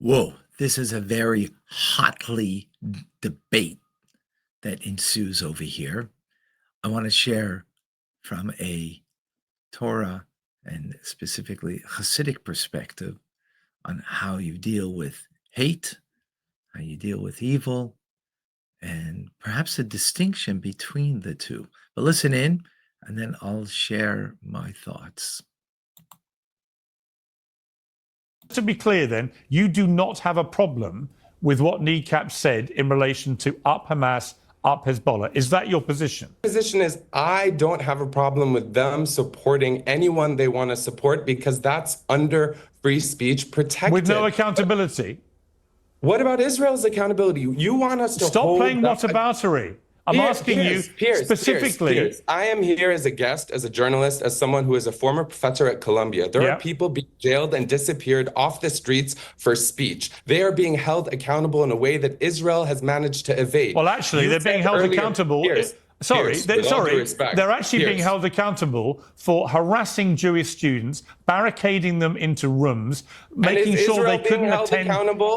Whoa, this is a very hotly debate that ensues over here. I want to share from a Torah and specifically Hasidic perspective on how you deal with hate, how you deal with evil, and perhaps a distinction between the two. But listen in, and then I'll share my thoughts. To be clear, then, you do not have a problem with what Kneecap said in relation to up Hamas, up Hezbollah. Is that your position? Position is I don't have a problem with them supporting anyone they want to support because that's under free speech protected. With no accountability. What about Israel's accountability? You want us to stop playing whataboutery. I'm asking you specifically. Piers, I am here as a guest, as a journalist, as someone who is a former professor at Columbia. There are people being jailed and disappeared off the streets for speech. They are being held accountable in a way that Israel has managed to evade. Well, actually, they're being held accountable. They're actually being held accountable for harassing Jewish students, barricading them into rooms, making sure they couldn't attend,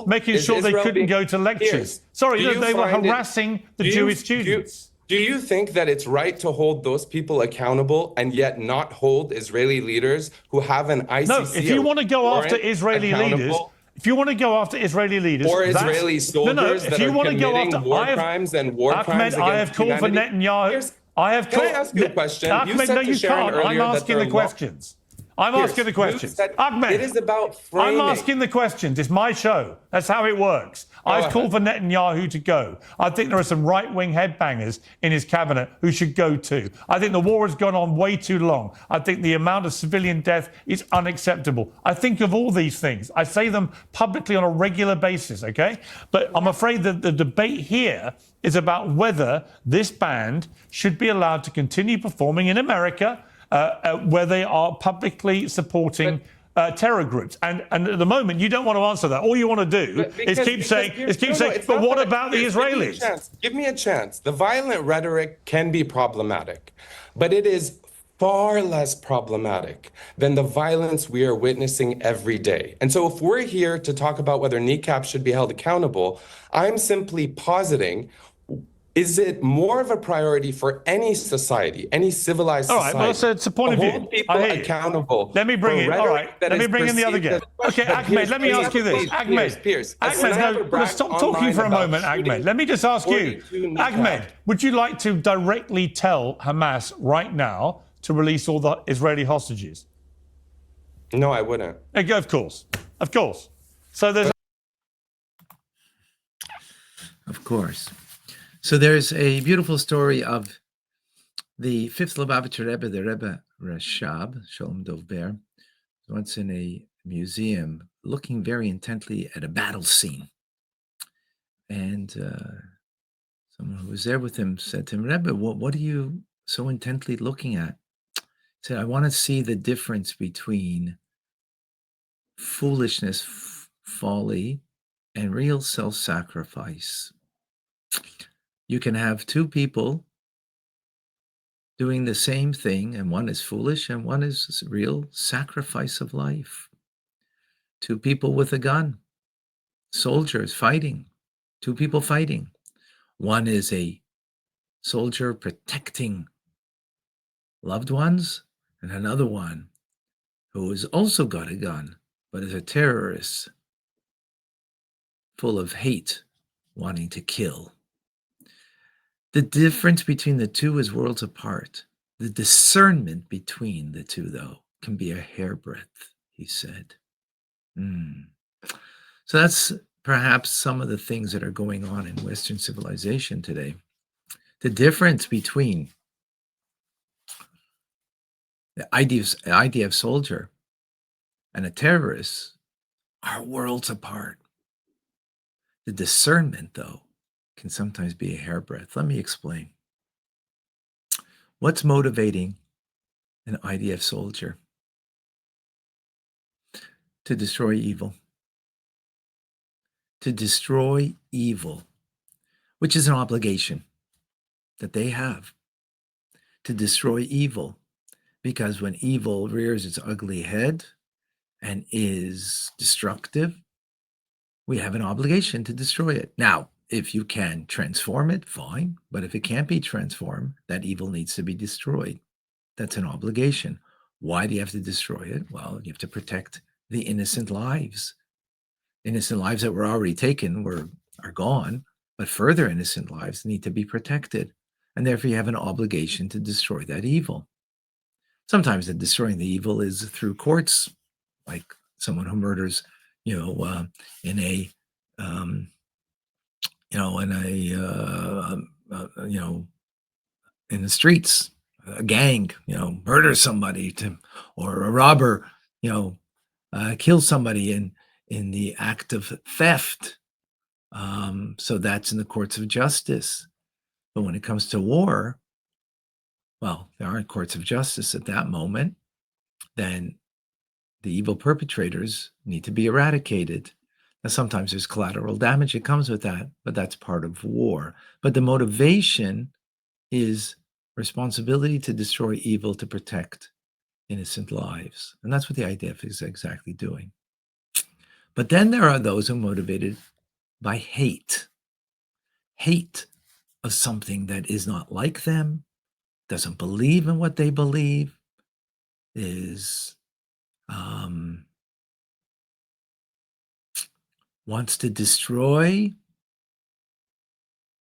making sure they couldn't go to lectures. They were harassing the Jewish students. Do you think that it's right to hold those people accountable and yet not hold Israeli leaders who have an ICC? No, if you want to go after Israeli leaders. If you want to go after Israeli leaders, or Israeli soldiers that are committing war crimes and war crimes against I have called for Netanyahu. Can I ask you a question? Ahmed, no, you can't. I'm asking the questions. I'm asking the questions. Ahmed, it is about framing. I'm asking the questions. It's my show. That's how it works. I've called for Netanyahu to go. I think there are some right-wing headbangers in his cabinet who should go too. I think the war has gone on way too long. I think the amount of civilian death is unacceptable. I think of all these things. I say them publicly on a regular basis, okay? But I'm afraid that the debate here is about whether this band should be allowed to continue performing in America, where they are publicly supporting terror groups. And at the moment, you don't want to answer that. All you want to do is keep saying, but what about the Israelis? Give me a chance. The violent rhetoric can be problematic, but it is far less problematic than the violence we are witnessing every day. And so if we're here to talk about whether Kneecap should be held accountable, I'm simply positing, is it more of a priority for any society, any civilized society? All right, well, it's a point of view. Hold people accountable. Let me bring in. All right, let me bring in the other guy. Okay, Ahmed, let me ask you this. Piers, Ahmed, no, stop talking for a moment, Ahmed. Let me just ask you, Ahmed, would you like to directly tell Hamas right now to release all the Israeli hostages? No, I wouldn't. Of course. Of course. So there's... Of course. So there's a beautiful story of the fifth Lubavitcher Rebbe, the Rebbe Rashab, Shalom Dovber, once in a museum looking very intently at a battle scene. And someone who was there with him said to him, Rebbe, what are you so intently looking at? He said, I want to see the difference between foolishness, folly, and real self-sacrifice. You can have two people doing the same thing, and one is foolish and one is real sacrifice of life. Two people with a gun, soldiers fighting, two people fighting. One is a soldier protecting loved ones, and another one who has also got a gun, but is a terrorist, full of hate, wanting to kill. The difference between the two is worlds apart. The discernment between the two, though, can be a hairbreadth, he said. So that's perhaps some of the things that are going on in Western civilization today. The difference between the IDF soldier and a terrorist are worlds apart. The discernment, though, can sometimes be a hairbreadth. Let me explain. What's motivating an IDF soldier? To destroy evil. To destroy evil, which is an obligation that they have. To destroy evil, because when evil rears its ugly head and is destructive, we have an obligation to destroy it. Now, if you can transform it, fine. But if it can't be transformed, that evil needs to be destroyed. That's an obligation. Why do you have to destroy it? Well, you have to protect the innocent lives. Innocent lives that were already taken are gone, but further innocent lives need to be protected. And therefore, you have an obligation to destroy that evil. Sometimes the destroying the evil is through courts, like someone who murders, in a, in the streets, a gang, murders somebody or a robber, kills somebody in the act of theft. So that's in the courts of justice. But when it comes to war, well, there aren't courts of justice at that moment. Then the evil perpetrators need to be eradicated. Now, sometimes there's collateral damage that comes with that, but that's part of war. But the motivation is responsibility to destroy evil, to protect innocent lives. And that's what the IDF is exactly doing. But then there are those who are motivated by hate of something that is not like them, doesn't believe in what they believe, wants to destroy,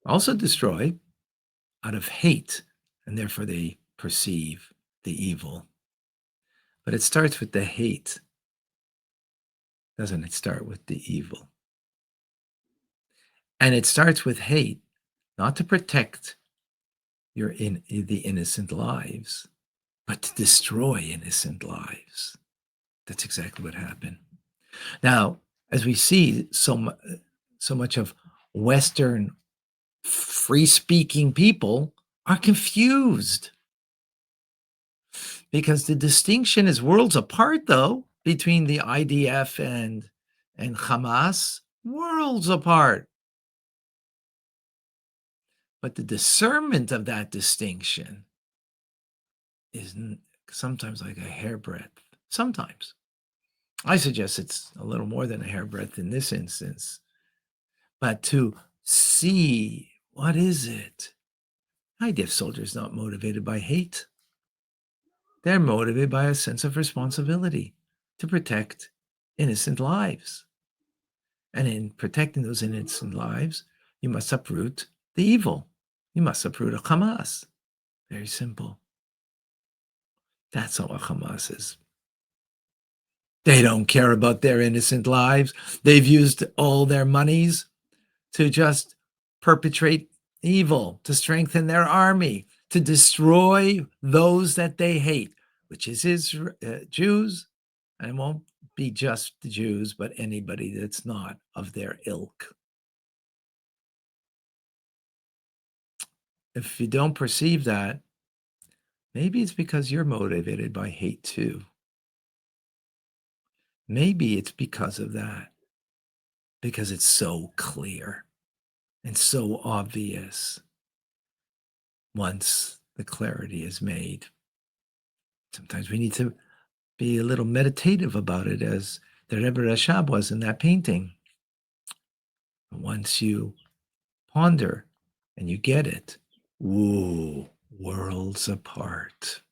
also destroy out of hate, and therefore they perceive the evil. But it starts with the hate, doesn't it start with the evil? And it starts with hate, not to protect the innocent lives, but to destroy innocent lives. That's exactly what happened. Now, as we see so much of Western free-speaking people are confused, because the distinction is worlds apart, though, between the IDF and Hamas, worlds apart. But the discernment of that distinction is sometimes like a hairbreadth. Sometimes. I suggest it's a little more than a hairbreadth in this instance. But to see, what is it? IDF soldiers not motivated by hate. They're motivated by a sense of responsibility to protect innocent lives. And in protecting those innocent lives, you must uproot the evil. You must uproot a Hamas. Very simple. That's all a Hamas is. They don't care about their innocent lives. They've used all their monies to just perpetrate evil, to strengthen their army, to destroy those that they hate, which is Jews, and it won't be just the Jews, but anybody that's not of their ilk. If you don't perceive that, maybe it's because you're motivated by hate too. Maybe it's because of that, because it's so clear and so obvious once the clarity is made. Sometimes we need to be a little meditative about it, as the Rebbe Rashab was in that painting. Once you ponder and you get it, whoa, worlds apart.